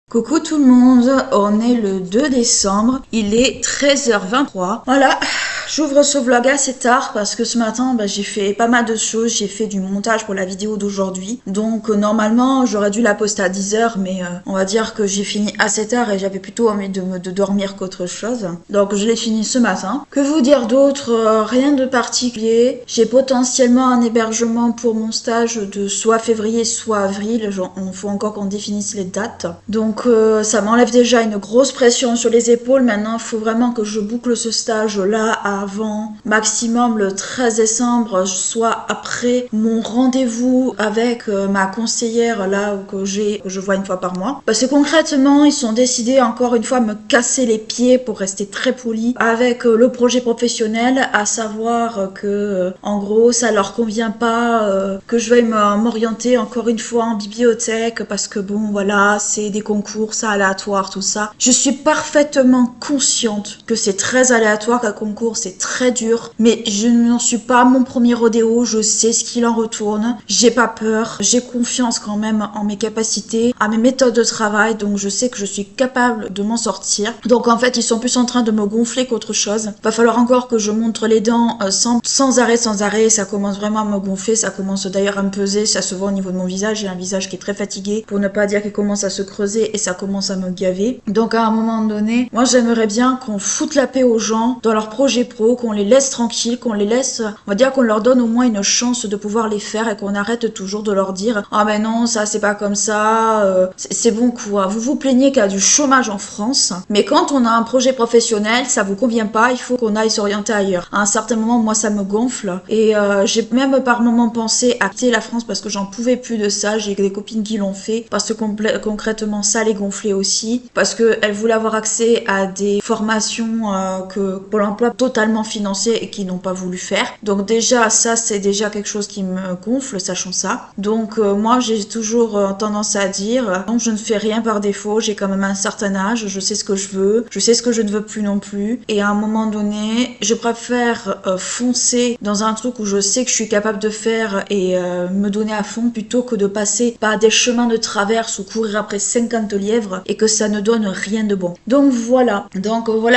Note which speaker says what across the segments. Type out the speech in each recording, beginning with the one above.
Speaker 1: Coucou tout le monde, on est le 2 décembre, il est 13h23. Voilà, j'ouvre ce vlog assez tard parce que ce matin j'ai fait pas mal de choses, j'ai fait du montage pour la vidéo d'aujourd'hui. Donc normalement j'aurais dû la poster à 10h mais on va dire que j'ai fini assez tard et j'avais plutôt envie de dormir qu'autre chose. Donc je l'ai fini ce matin. Que vous dire d'autre? Rien de particulier. J'ai potentiellement un hébergement pour mon stage de soit février soit avril, il faut encore qu'on définisse les dates. Donc ça m'enlève déjà une grosse pression sur les épaules. Maintenant, il faut vraiment que je boucle ce stage-là avant maximum le 13 décembre, soit après mon rendez-vous avec ma conseillère là que je vois une fois par mois. Parce que concrètement, ils sont décidés encore une fois à me casser les pieds pour rester très poli avec le projet professionnel, à savoir que en gros, ça leur convient pas que je veuille m'orienter encore une fois en bibliothèque parce que bon, voilà, c'est des concours, c'est aléatoire, tout ça. Je suis parfaitement consciente que c'est très aléatoire, qu'un concours c'est très dur, mais je n'en suis pas à mon premier rodéo, je sais ce qu'il en retourne, j'ai pas peur, j'ai confiance quand même en mes capacités, à mes méthodes de travail, donc je sais que je suis capable de m'en sortir. Donc en fait, ils sont plus en train de me gonfler qu'autre chose. Va falloir encore que je montre les dents sans arrêt, ça commence vraiment à me gonfler, ça commence d'ailleurs à me peser, ça se voit au niveau de mon visage, j'ai un visage qui est très fatigué, pour ne pas dire qu'il commence à se creuser et ça commence à me gaver. Donc à un moment donné, moi j'aimerais bien qu'on foute la paix aux gens dans leurs projets pro, qu'on les laisse tranquilles, qu'on les laisse, on va dire qu'on leur donne au moins une chance de pouvoir les faire et qu'on arrête toujours de leur dire « Ah ben non, ça c'est pas comme ça, c'est bon quoi, vous vous plaignez qu'il y a du chômage en France, mais quand on a un projet professionnel, ça vous convient pas, il faut qu'on aille s'orienter ailleurs. » À un certain moment, moi ça me gonfle et j'ai même par moments pensé à quitter la France parce que j'en pouvais plus de ça, j'ai des copines qui l'ont fait, parce que concrètement ça les gonflait aussi, parce qu'elles voulaient avoir accès à des formations que Pôle emploi totalement financé et qui n'ont pas voulu faire. Donc déjà ça c'est déjà quelque chose qui me gonfle, sachant ça. Donc moi j'ai toujours tendance à dire non, je ne fais rien par défaut, j'ai quand même un certain âge, je sais ce que je veux, je sais ce que je ne veux plus non plus, et à un moment donné je préfère foncer dans un truc où je sais que je suis capable de faire et me donner à fond plutôt que de passer par des chemins de traverse ou courir après 50 lièvres et que ça ne donne rien de bon. Donc voilà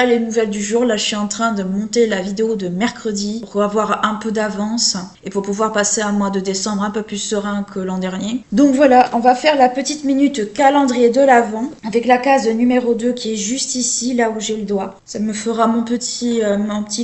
Speaker 1: les nouvelles du jour. Là je suis en train de monter la vidéo de mercredi pour avoir un peu d'avance et pour pouvoir passer un mois de décembre un peu plus serein que l'an dernier. Donc voilà, on va faire la petite minute calendrier de l'Avent avec la case numéro 2 qui est juste ici, là où j'ai le doigt. Ça me fera mon petit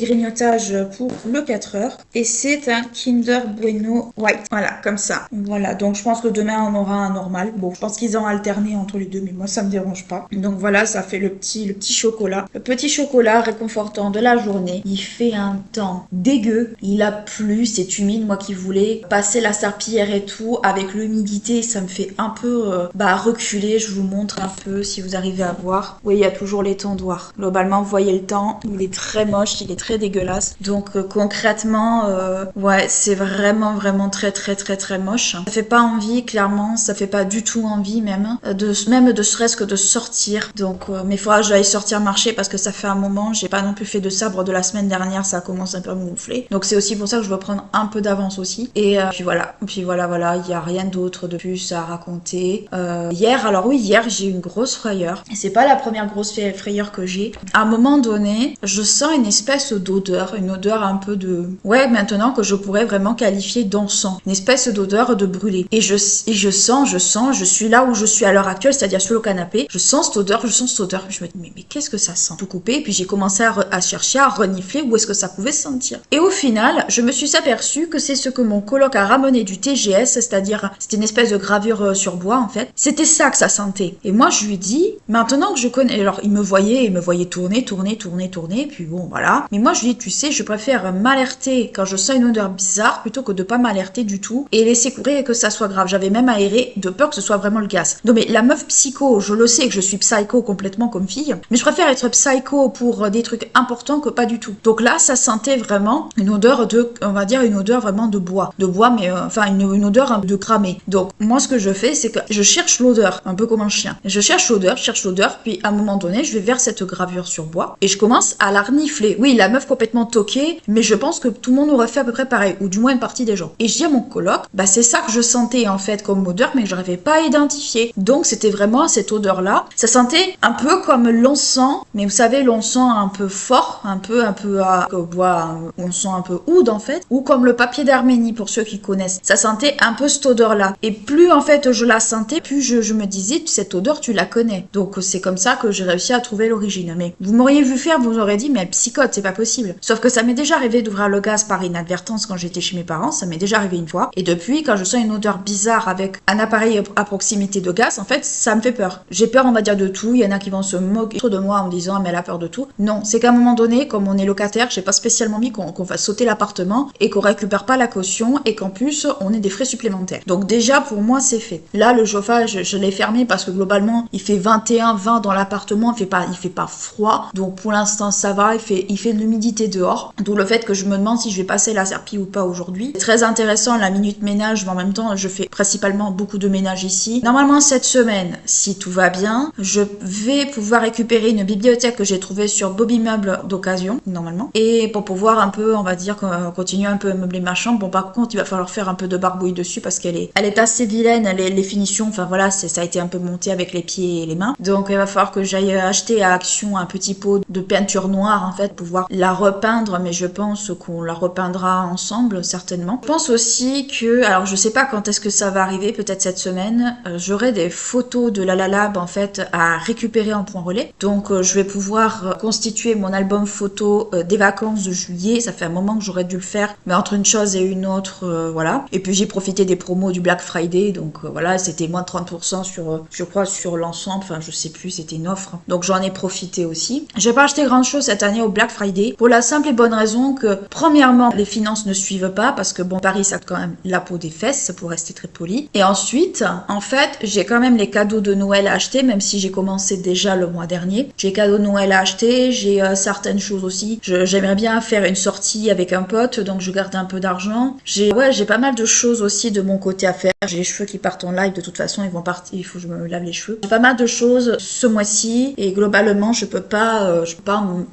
Speaker 1: grignotage pour le 4h. Et c'est un Kinder Bueno White. Voilà, comme ça. Voilà, donc je pense que demain on aura un normal. Bon, je pense qu'ils ont alterné entre les deux, mais moi ça me dérange pas. Donc voilà, ça fait le petit chocolat. Le petit chocolat réconfortant de la journée. Il fait un temps dégueu. Il a plu, c'est humide. Moi qui voulais passer la serpillière et tout, avec l'humidité, ça me fait un peu reculer. Je vous montre un peu si vous arrivez à voir. Oui, il y a toujours les tendoirs. Globalement, vous voyez le temps. Il est très moche, il est très dégueulasse. Donc concrètement, ouais, c'est vraiment très moche. Ça fait pas envie, clairement. Ça fait pas du tout envie même de serait-ce que de sortir. Donc mais il faudra que j'aille sortir marcher parce que ça fait un moment, j'ai pas non plus fait de sabre de la semaine dernière, ça commence un peu à me gonfler. Donc c'est aussi pour ça que je veux prendre un peu d'avance aussi. Et puis voilà, il y a rien d'autre de plus à raconter. Hier j'ai eu une grosse frayeur. Et c'est pas la première grosse frayeur que j'ai. À un moment donné, je sens une espèce d'odeur, une odeur un peu de... Ouais, maintenant que je pourrais vraiment qualifier d'encens. Une espèce d'odeur de brûlé. Et je sens, je suis là où je suis à l'heure actuelle, c'est-à-dire sur le canapé. Je sens cette odeur. Je me dis, mais qu'est-ce que ça sent? Tout coupé. Et puis j'ai commencé à chercher, à renifler où est-ce que ça pouvait se sentir. Et au final, je me suis aperçue que c'est ce que mon coloc a ramené du TGS, c'est-à-dire, c'était une espèce de gravure sur bois, en fait. C'était ça que ça sentait. Et moi, je lui dis, maintenant que je connais, alors il me voyait tourner, puis bon, voilà. Mais moi, je lui dis, tu sais, je préfère m'alerter quand je sens une odeur bizarre plutôt que de pas m'alerter du tout et laisser courir et que ça soit grave. J'avais même aéré de peur que ce soit vraiment le gaz. Non, mais la meuf psycho, je le sais que je suis psycho complètement comme fille, mais je préfère être psycho pour des trucs importants que pas du tout. tout. Donc là, ça sentait vraiment une odeur de, on va dire une odeur vraiment de bois, mais enfin une odeur de cramé. Donc moi, ce que je fais, c'est que je cherche l'odeur, un peu comme un chien. Je cherche l'odeur, puis à un moment donné, je vais vers cette gravure sur bois et je commence à la renifler. Oui, la meuf complètement toquée, mais je pense que tout le monde aurait fait à peu près pareil, ou du moins une partie des gens. Et je dis à mon coloc, bah c'est ça que je sentais en fait comme odeur, mais que je n'arrivais pas à identifier. Donc c'était vraiment cette odeur-là. Ça sentait un peu comme l'encens, mais vous savez, l'encens un peu fort, un peu à bois, on sent un peu oud en fait, ou comme le papier d'Arménie pour ceux qui connaissent. Ça sentait un peu cette odeur-là. Et plus en fait je la sentais, plus je me disais, cette odeur tu la connais. Donc c'est comme ça que j'ai réussi à trouver l'origine. Mais vous m'auriez vu faire, vous aurez dit, mais elle psychote, c'est pas possible. Sauf que ça m'est déjà arrivé d'ouvrir le gaz par inadvertance quand j'étais chez mes parents, ça m'est déjà arrivé une fois. Et depuis, quand je sens une odeur bizarre avec un appareil à proximité de gaz, en fait, ça me fait peur. J'ai peur, on va dire, de tout. Il y en a qui vont se moquer de moi en disant, mais elle a peur de tout. Non, c'est qu'à un moment donné, comme on est locataire, j'ai pas spécialement mis qu'on fasse sauter l'appartement et qu'on récupère pas la caution et qu'en plus, on ait des frais supplémentaires. Donc déjà, pour moi, c'est fait. Là, le chauffage, je l'ai fermé parce que globalement, il fait 21-20 dans l'appartement, il fait pas froid. Donc pour l'instant, ça va, il fait de l'humidité dehors. D'où le fait que je me demande si je vais passer la serpille ou pas aujourd'hui. C'est très intéressant la minute ménage, mais en même temps, je fais principalement beaucoup de ménage ici. Normalement, cette semaine, si tout va bien, je vais pouvoir récupérer une bibliothèque que j'ai trouvée sur Bobby Meubles d'occasion, normalement. Et pour pouvoir un peu, on va dire, continuer un peu à meubler ma chambre. Bon, par contre, il va falloir faire un peu de barbouille dessus parce qu'elle est assez vilaine, les finitions, enfin voilà, ça a été un peu monté avec les pieds et les mains. Donc, il va falloir que j'aille acheter à Action un petit pot de peinture noire, en fait, pour pouvoir la repeindre, mais je pense qu'on la repeindra ensemble, certainement. Je pense aussi que, alors je sais pas quand est-ce que ça va arriver, peut-être cette semaine, j'aurai des photos de la Lab, en fait, à récupérer en point relais. Donc, je vais pouvoir constituer mon album photo des vacances de juillet. Ça fait un moment que j'aurais dû le faire, mais entre une chose et une autre, voilà. Et puis, j'ai profité des promos du Black Friday, donc voilà, c'était moins de 30% sur, je crois, sur l'ensemble, enfin, je sais plus, c'était une offre. Donc, j'en ai profité aussi. J'ai pas acheté grand chose cette année au Black Friday, pour la simple et bonne raison que, premièrement, les finances ne suivent pas, parce que bon, Paris, ça a quand même la peau des fesses, pour rester très poli. Et ensuite, en fait, j'ai quand même les cadeaux de Noël à acheter, même si j'ai commencé déjà le mois dernier. J'ai cadeaux de Noël à acheter, j'ai certaines choses aussi. J'aimerais bien faire une sortie avec un pote, donc je garde un peu d'argent. J'ai pas mal de choses aussi de mon côté à faire. J'ai les cheveux qui partent en live, de toute façon, ils vont partir, il faut que je me lave les cheveux. J'ai pas mal de choses ce mois-ci, et globalement, je peux pas,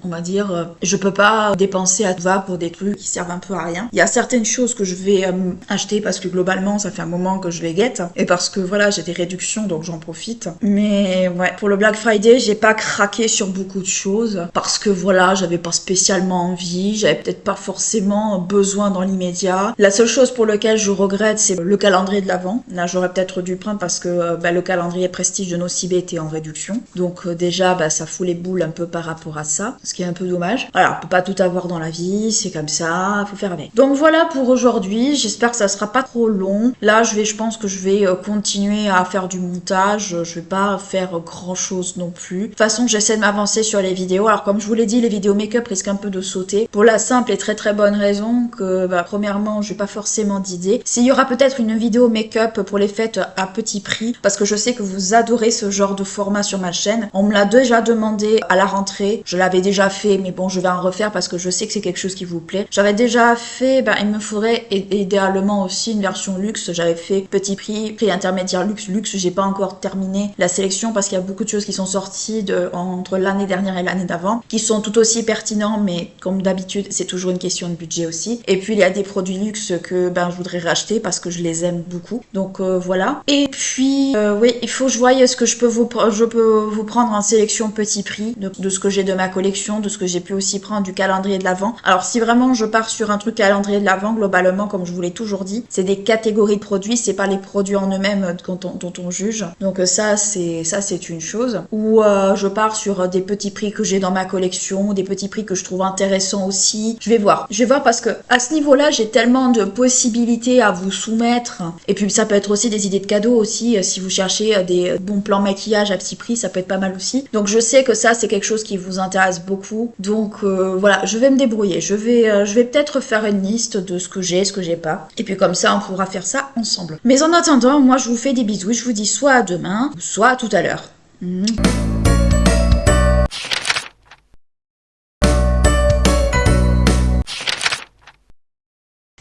Speaker 1: on va dire, je peux pas dépenser à tout va pour des trucs qui servent un peu à rien. Il y a certaines choses que je vais acheter parce que globalement, ça fait un moment que je les guette, et parce que voilà, j'ai des réductions, donc j'en profite. Mais ouais, pour le Black Friday, j'ai pas craqué sur beaucoup de choses, parce que voilà, j'avais pas spécialement envie, j'avais peut-être pas forcément besoin dans l'immédiat. La seule chose pour laquelle je regrette, c'est le calendrier de l'Avent. Là, j'aurais peut-être dû prendre parce que le calendrier Prestige de Nocibé était en réduction. Donc déjà, ça fout les boules un peu par rapport à ça, ce qui est un peu dommage. Voilà, on peut pas tout avoir dans la vie, c'est comme ça, faut faire avec. Donc voilà pour aujourd'hui, j'espère que ça sera pas trop long. Là, je pense que je vais continuer à faire du montage, je vais pas faire grand chose non plus. De toute façon, j'essaie de m'avancer sur les vidéos. Alors comme je vous l'ai dit, les vidéos make-up risquent un peu de sauter, pour la simple et très très bonne raison que, premièrement, j'ai pas forcément d'idée. S'il y aura peut-être une vidéo make-up pour les fêtes à petit prix, parce que je sais que vous adorez ce genre de format sur ma chaîne. On me l'a déjà demandé à la rentrée, je l'avais déjà fait, mais bon, je vais en refaire parce que je sais que c'est quelque chose qui vous plaît. J'avais déjà fait, il me faudrait idéalement aussi une version luxe. J'avais fait petit prix, prix intermédiaire, luxe, j'ai pas encore terminé la sélection parce qu'il y a beaucoup de choses qui sont sorties entre l'année dernière et l'année d'avant, qui sont tout aussi pertinents, mais comme d'habitude, c'est toujours une question de budget aussi. Et puis, il y a des produits luxe que je voudrais racheter parce que je les aime beaucoup. Donc voilà. Et puis, oui, il faut que je voie ce que je peux vous prendre en sélection petit prix, de ce que j'ai de ma collection, de ce que j'ai pu aussi prendre du calendrier de l'Avent. Alors, si vraiment je pars sur un truc calendrier de l'Avent, globalement, comme je vous l'ai toujours dit, c'est des catégories de produits, c'est pas les produits en eux-mêmes dont on juge. Donc ça, c'est une chose. Ou je pars sur des petits prix que j'ai dans ma collection, des petits prix que je trouve intéressants aussi. Je vais voir parce que à ce niveau-là, j'ai tellement de possibilités à vous soumettre. Et puis ça peut être aussi des idées de cadeaux aussi, si vous cherchez des bons plans maquillage à petit prix, ça peut être pas mal aussi. Donc je sais que ça, c'est quelque chose qui vous intéresse beaucoup. Donc voilà, je vais me débrouiller. Je vais peut-être faire une liste de ce que j'ai, ce que j'ai pas. Et puis comme ça, on pourra faire ça ensemble. Mais en attendant, moi je vous fais des bisous. Je vous dis soit à demain, soit à tout à l'heure.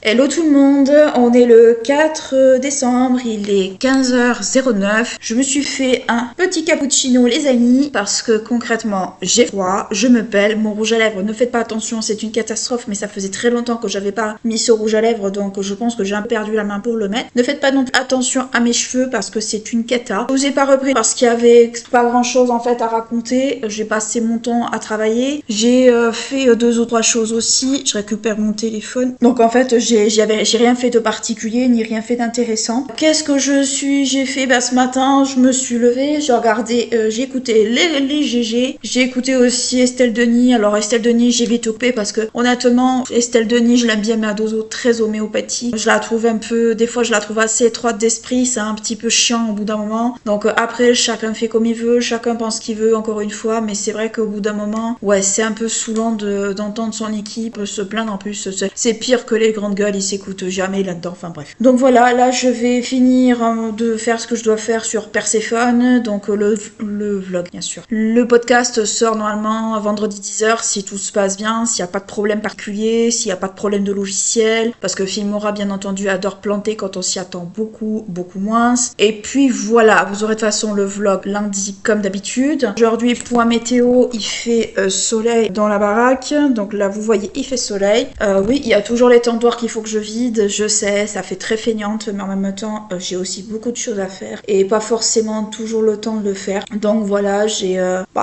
Speaker 1: Hello tout le monde, on est le 4 décembre, il est 15h09. Je me suis fait un petit cappuccino les amis parce que concrètement j'ai froid, je me pèle, mon rouge à lèvres, ne faites pas attention, c'est une catastrophe mais ça faisait très longtemps que j'avais pas mis ce rouge à lèvres donc je pense que j'ai un peu perdu la main pour le mettre. Ne faites pas non plus attention à mes cheveux parce que c'est une cata. Je vous ai pas repris parce qu'il y avait pas grand chose en fait à raconter, j'ai passé mon temps à travailler, j'ai fait 2 ou 3 choses aussi, je récupère mon téléphone. Donc en fait j'ai rien fait de particulier ni rien fait d'intéressant. Qu'est-ce que j'ai fait ce matin, je me suis levée, j'ai regardé, j'ai écouté les GG, j'ai écouté aussi Estelle Denis. Alors Estelle Denis j'ai vite coupé parce que honnêtement Estelle Denis je l'aime bien mais à dose très homéopathique. Je la trouve un peu, des fois je la trouve assez étroite d'esprit, c'est un petit peu chiant au bout d'un moment. Donc après chacun fait comme il veut, chacun pense qu'il veut encore une fois, mais c'est vrai qu'au bout d'un moment, ouais c'est un peu saoulant d'entendre son équipe se plaindre. En plus c'est pire que les grandes gueules, ils s'écoutent jamais là-dedans, enfin bref. Donc voilà, là je vais finir de faire ce que je dois faire sur Perséphone, donc le vlog bien sûr. Le podcast sort normalement vendredi 10h si tout se passe bien, s'il n'y a pas de problème particulier, s'il n'y a pas de problème de logiciel, parce que Filmora bien entendu adore planter quand on s'y attend beaucoup moins. Et puis voilà, vous aurez de toute façon le vlog lundi comme d'habitude. Aujourd'hui point météo, il fait soleil dans la baraque, donc là vous voyez il fait soleil. Oui, il y a toujours les tendoirs qu'il faut que je vide, je sais, ça fait très feignante, mais en même temps, j'ai aussi beaucoup de choses à faire et pas forcément toujours le temps de le faire. Donc voilà,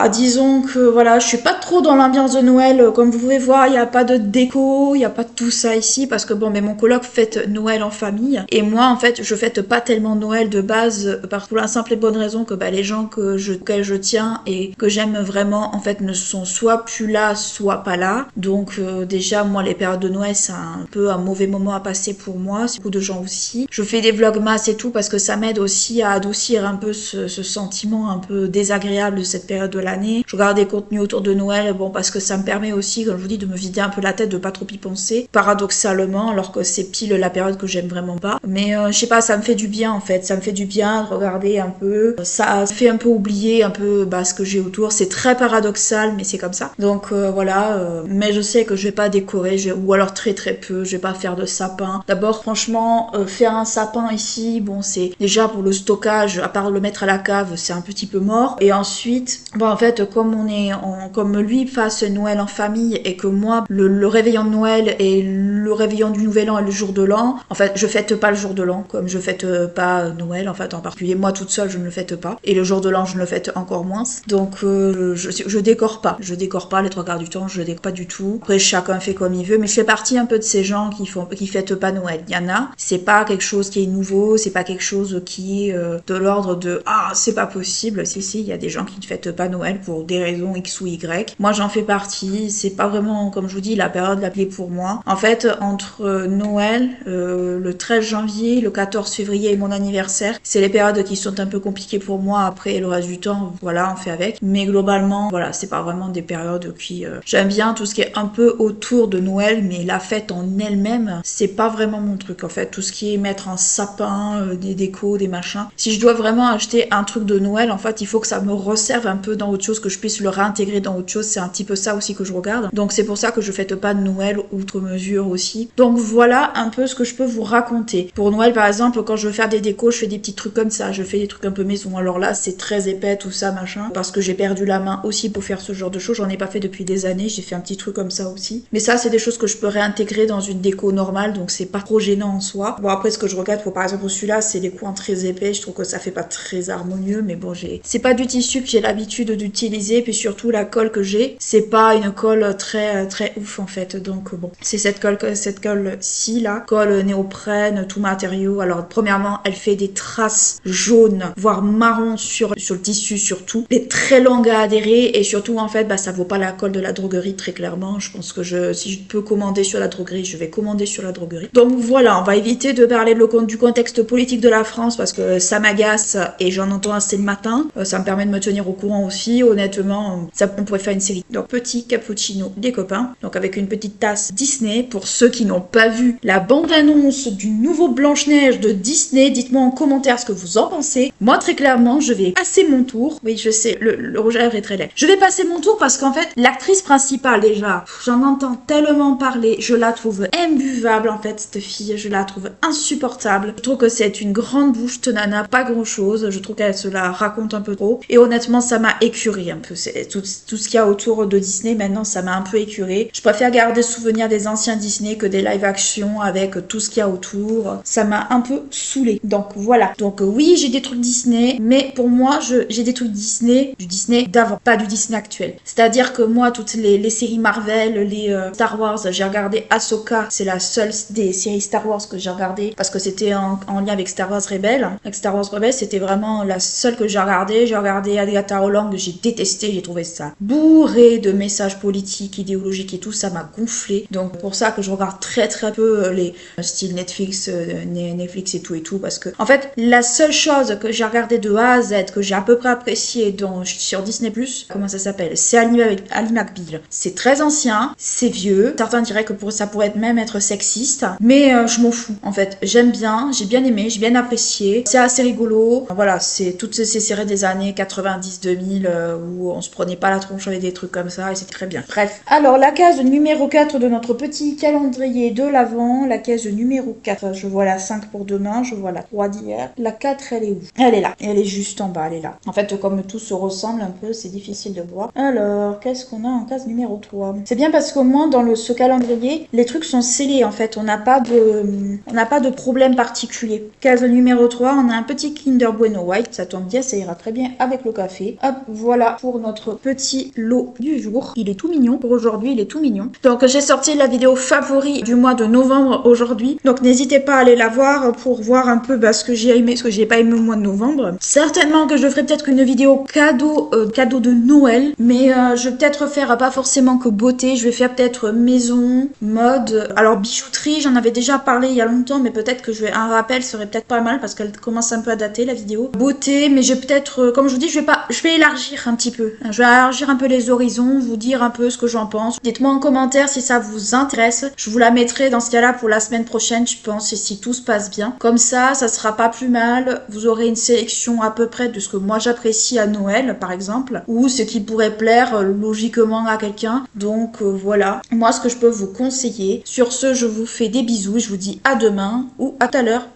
Speaker 1: disons que voilà, je suis pas trop dans l'ambiance de Noël. Comme vous pouvez voir, il n'y a pas de déco, il n'y a pas de tout ça ici parce que bon, mais mon coloc fête Noël en famille et moi en fait, je fête pas tellement Noël de base pour la simple et bonne raison que les gens auxquels je tiens et que j'aime vraiment en fait ne sont soit plus là, soit pas là. Donc déjà moi les périodes de Noël c'est un peu un mauvais moment à passer pour moi, c'est beaucoup de gens aussi. Je fais des vlogmas et tout parce que ça m'aide aussi à adoucir un peu ce sentiment un peu désagréable de cette période de l'année. Je regarde des contenus autour de Noël, bon parce que ça me permet aussi, comme je vous dis, de me vider un peu la tête, de pas trop y penser, paradoxalement, alors que c'est pile la période que j'aime vraiment pas. Mais je sais pas, ça me fait du bien en fait, ça me fait du bien de regarder un peu, ça fait un peu oublier un peu ce que j'ai autour, c'est très paradoxal mais c'est comme ça. Donc voilà, mais je sais que je vais pas décorer, ou alors très peu, je vais pas faire de sapin. D'abord franchement, faire un sapin ici, bon c'est déjà pour le stockage, à part le mettre à la cave, c'est un petit peu mort. Et ensuite, bon en fait comme lui passe Noël en famille et que moi le réveillon de Noël et le réveillon du Nouvel An et le jour de l'an, en fait je fête pas le jour de l'an, comme je fête pas Noël en fait en particulier, moi toute seule je ne le fête pas et le jour de l'an je ne le fête encore moins. Donc je décore pas les 3 quarts du temps, je décore pas du tout. Après chacun fait comme il veut, mais je fais partie un peu de ces gens qui fêtent pas Noël. Il y en a, c'est pas quelque chose qui est nouveau, c'est pas quelque chose qui est de l'ordre de c'est pas possible. Si, il y a des gens qui ne fêtent pas Noël pour des raisons X ou Y. Moi j'en fais partie, c'est pas vraiment, comme je vous dis, la période la clé pour moi. En fait, entre Noël, le 13 janvier, le 14 février et mon anniversaire, c'est les périodes qui sont un peu compliquées pour moi. Après, le reste du temps, voilà, on fait avec. Mais globalement, voilà, c'est pas vraiment des périodes qui... J'aime bien tout ce qui est un peu autour de Noël, mais la fête en elle-même, c'est pas vraiment mon truc en fait. Tout ce qui est mettre un sapin, des décos, des machins. Si je dois vraiment acheter un truc de Noël, en fait, il faut que ça me resserve un peu dans autre chose, que je puisse le réintégrer dans autre chose. C'est un petit peu ça aussi que je regarde. Donc c'est pour ça que je fête pas de Noël outre mesure aussi. Donc voilà un peu ce que je peux vous raconter. Pour Noël par exemple, quand je veux faire des décos, je fais des petits trucs comme ça. Je fais des trucs un peu maison. Alors là, c'est très épais tout ça machin, parce que j'ai perdu la main aussi pour faire ce genre de choses. J'en ai pas fait depuis des années. J'ai fait un petit truc comme ça aussi. Mais ça, c'est des choses que je peux réintégrer dans une déco normale, donc c'est pas trop gênant en soi. Bon après ce que je regarde pour par exemple celui-là, c'est les coins très épais, je trouve que ça fait pas très harmonieux, mais bon c'est pas du tissu que j'ai l'habitude d'utiliser, puis surtout la colle que j'ai, c'est pas une colle très ouf en fait, donc bon c'est cette colle-ci là, colle néoprène, tout matériau. Alors premièrement elle fait des traces jaunes voire marron sur le tissu surtout, elle est très longue à adhérer et surtout en fait ça vaut pas la colle de la droguerie très clairement. Je pense que si je peux commander sur la droguerie, je vais commander sur la droguerie. Donc voilà, on va éviter de parler du contexte politique de la France parce que ça m'agace et j'en entends assez le matin. Ça me permet de me tenir au courant aussi. Honnêtement, on pourrait faire une série. Donc petit cappuccino des copains. Donc avec une petite tasse Disney. Pour ceux qui n'ont pas vu la bande-annonce du nouveau Blanche-Neige de Disney, dites-moi en commentaire ce que vous en pensez. Moi très clairement, je vais passer mon tour. Oui, je sais, le rouge à lèvres est très laid. Je vais passer mon tour parce qu'en fait, l'actrice principale déjà, j'en entends tellement parler, je la trouve imbuvable. imbuvable en fait cette fille, je la trouve insupportable. Je trouve que c'est une grande bouche tenana, pas grand chose, je trouve qu'elle se la raconte un peu trop. Et honnêtement ça m'a écuré un peu, c'est tout ce qu'il y a autour de Disney maintenant ça m'a un peu écuré. Je préfère garder souvenir des anciens Disney que des live action avec tout ce qu'il y a autour. Ça m'a un peu saoulée. Donc voilà. Donc oui j'ai des trucs Disney, mais pour moi j'ai des trucs Disney, du Disney d'avant, pas du Disney actuel. C'est-à-dire que moi toutes les séries Marvel, les Star Wars, j'ai regardé Ahsoka, c'est la seule des séries Star Wars que j'ai regardé parce que c'était en lien avec Star Wars Rebelle. Avec Star Wars Rebelle, c'était vraiment la seule que j'ai regardé. J'ai regardé Agatha Holland, j'ai détesté, j'ai trouvé ça bourré de messages politiques, idéologiques et tout, ça m'a gonflé. Donc pour ça que je regarde très peu les styles Netflix et tout parce que en fait la seule chose que j'ai regardé de A à Z que j'ai à peu près apprécié sur Disney+, comment ça s'appelle, c'est Ali McBeal. C'est très ancien, c'est vieux, certains diraient que ça pourrait même être sexiste, mais je m'en fous en fait, j'aime bien, j'ai bien aimé, j'ai bien apprécié, c'est assez rigolo, voilà, c'est toutes ces séries des années 90-2000 où on se prenait pas la tronche avec des trucs comme ça et c'était très bien. Bref, alors la case numéro 4 de notre petit calendrier de l'Avent, la case numéro 4, je vois la 5 pour demain, je vois la 3 d'hier, la 4 elle est où? Elle est là, elle est juste en bas, elle est là. En fait comme tout se ressemble un peu, c'est difficile de voir. Alors, qu'est-ce qu'on a en case numéro 3? C'est bien parce qu'au moins dans ce calendrier, les trucs sont scellés en fait, on n'a pas de problème particulier. Case numéro 3, on a un petit Kinder Bueno White, ça tombe bien, ça ira très bien avec le café. Hop, voilà pour notre petit lot du jour. Il est tout mignon, pour aujourd'hui il est tout mignon. Donc j'ai sorti la vidéo favori du mois de novembre aujourd'hui, donc n'hésitez pas à aller la voir pour voir un peu ce que j'ai aimé, ce que j'ai pas aimé au mois de novembre. Certainement que je ferai peut-être une vidéo cadeau de Noël, mais je vais peut-être faire pas forcément que beauté, je vais faire peut-être maison, mode, alors bijouterie, j'en avais déjà parlé il y a longtemps, mais peut-être que un rappel serait peut-être pas mal parce qu'elle commence un peu à dater la vidéo. Beauté, mais je vais peut-être, comme je vous dis, je vais élargir un petit peu, je vais élargir un peu les horizons, vous dire un peu ce que j'en pense. Dites-moi en commentaire si ça vous intéresse, je vous la mettrai dans ce cas-là pour la semaine prochaine, je pense, et si tout se passe bien. Comme ça sera pas plus mal, vous aurez une sélection à peu près de ce que moi j'apprécie à Noël, par exemple, ou ce qui pourrait plaire logiquement à quelqu'un. Donc voilà, moi ce que je peux vous conseiller. Sur ce, je vous fais des bisous, je vous dis à demain ou à tout à l'heure.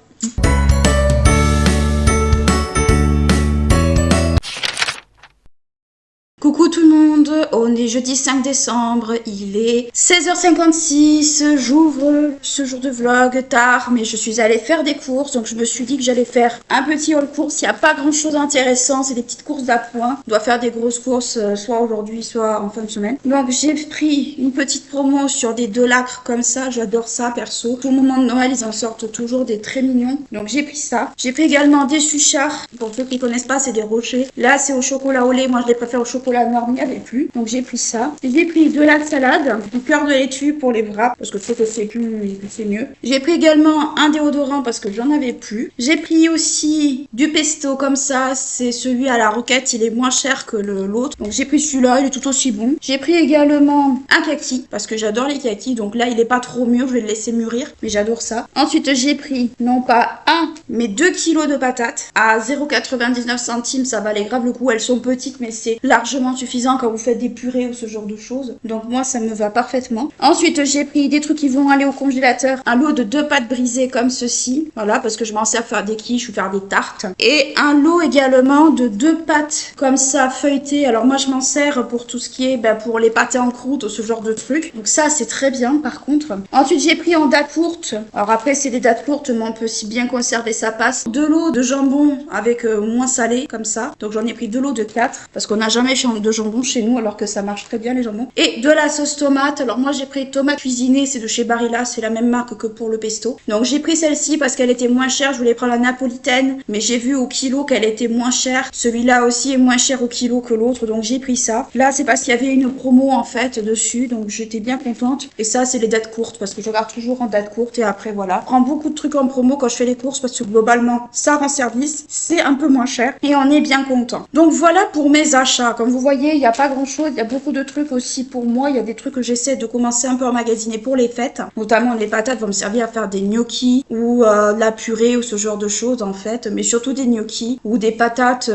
Speaker 1: Coucou tout le monde, on est jeudi 5 décembre, il est 16h56, j'ouvre ce jour de vlog tard, mais je suis allée faire des courses, donc je me suis dit que j'allais faire un petit haul course, il n'y a pas grand chose d'intéressant, c'est des petites courses d'appoint, je dois faire des grosses courses soit aujourd'hui, soit en fin de semaine. Donc j'ai pris une petite promo sur des 2 lacres comme ça, j'adore ça perso, tout le moment de Noël ils en sortent toujours des très mignons, donc j'ai pris ça. J'ai pris également des suchards, pour ceux qui connaissent pas c'est des rochers, là c'est au chocolat au lait, moi je les préfère au chocolat noir, il n'y avait plus, donc j'ai pris ça. J'ai pris de la salade, du cœur de laitue pour les wraps parce que je trouve que c'est mieux. J'ai pris également un déodorant parce que j'en avais plus. J'ai pris aussi du pesto comme ça, c'est celui à la roquette, il est moins cher que l'autre, donc j'ai pris celui-là, il est tout aussi bon. J'ai pris également un kaki parce que j'adore les kakis, donc là il est pas trop mûr, je vais le laisser mûrir, mais j'adore ça. Ensuite j'ai pris non pas 1 mais 2 kilos de patates à 0,99 centimes, ça valait grave le coup, elles sont petites mais c'est largement suffisant quand vous faites des purées ou ce genre de choses, donc moi ça me va parfaitement. Ensuite j'ai pris des trucs qui vont aller au congélateur, un lot de 2 pâtes brisées comme ceci, voilà, parce que je m'en sers pour faire des quiches ou faire des tartes, et un lot également de 2 pâtes comme ça feuilletées. Alors moi je m'en sers pour tout ce qui est pour les pâtés en croûte ou ce genre de trucs, donc ça c'est très bien par contre. Ensuite j'ai pris en date courte, alors après c'est des dates courtes mais on peut si bien conserver ça passe, 2 lots de jambon avec moins salé comme ça, donc j'en ai pris 2 lots de 4 parce qu'on n'a jamais de jambon chez nous alors que ça marche très bien les jambons, et de la sauce tomate. Alors moi j'ai pris tomate cuisinée, c'est de chez Barilla, c'est la même marque que pour le pesto, donc j'ai pris celle-ci parce qu'elle était moins chère. Je voulais prendre la napolitaine mais j'ai vu au kilo qu'elle était moins chère, celui-là aussi est moins cher au kilo que l'autre, donc j'ai pris ça. Là c'est parce qu'il y avait une promo en fait dessus, donc j'étais bien contente. Et ça c'est les dates courtes parce que je regarde toujours en date courte, et après voilà, je prends beaucoup de trucs en promo quand je fais les courses parce que globalement ça rend service, c'est un peu moins cher et on est bien content. Donc voilà pour mes achats. Comme vous voyez, il y a pas grand chose. Il y a beaucoup de trucs aussi pour moi. Il y a des trucs que j'essaie de commencer un peu à emmagasiner pour les fêtes. Notamment les patates vont me servir à faire des gnocchis ou de la purée ou ce genre de choses en fait. Mais surtout des gnocchis ou des patates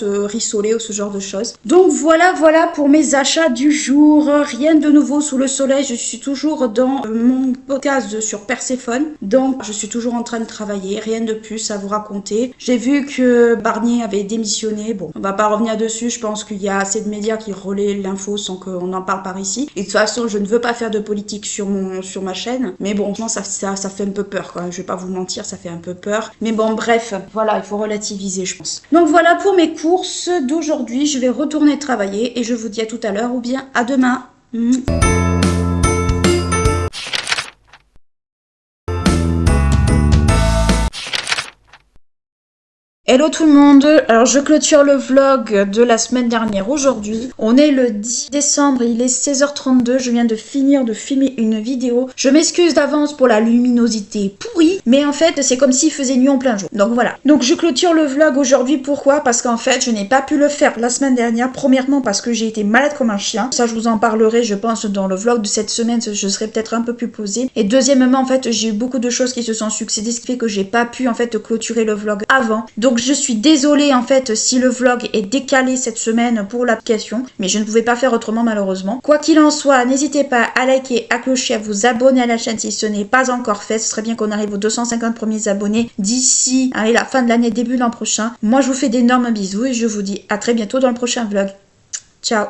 Speaker 1: rissolées ou ce genre de choses. Donc voilà pour mes achats du jour. Rien de nouveau sous le soleil. Je suis toujours dans mon podcast sur Perséphone. Donc je suis toujours en train de travailler. Rien de plus à vous raconter. J'ai vu que Barnier avait démissionné. Bon, on va pas revenir dessus. Je pense qu'il y a assez de médias qui relaient l'info sans qu'on en parle par ici. Et de toute façon, je ne veux pas faire de politique sur ma chaîne. Mais bon, ça fait un peu peur quand même. Je vais pas vous mentir, ça fait un peu peur. Mais bon, bref, voilà, il faut relativiser, je pense. Donc voilà pour mes courses d'aujourd'hui. Je vais retourner travailler et je vous dis à tout à l'heure ou bien à demain. Hello tout le monde, alors je clôture le vlog de la semaine dernière aujourd'hui. On est le 10 décembre, il est 16h32, je viens de finir de filmer une vidéo. Je m'excuse d'avance pour la luminosité pourrie, mais en fait c'est comme s'il faisait nuit en plein jour. Donc voilà. Donc je clôture le vlog aujourd'hui, pourquoi? Parce qu'en fait je n'ai pas pu le faire la semaine dernière. Premièrement parce que j'ai été malade comme un chien. Ça je vous en parlerai je pense dans le vlog de cette semaine, je serai peut-être un peu plus posée. Et deuxièmement en fait j'ai eu beaucoup de choses qui se sont succédées, ce qui fait que j'ai pas pu en fait clôturer le vlog avant. Donc je suis désolée en fait si le vlog est décalé cette semaine pour l'application, mais je ne pouvais pas faire autrement malheureusement. Quoi qu'il en soit, n'hésitez pas à liker, à clocher, à vous abonner à la chaîne si ce n'est pas encore fait. Ce serait bien qu'on arrive aux 250 premiers abonnés d'ici la fin de l'année, début de l'an prochain. Moi je vous fais d'énormes bisous et je vous dis à très bientôt dans le prochain vlog. Ciao!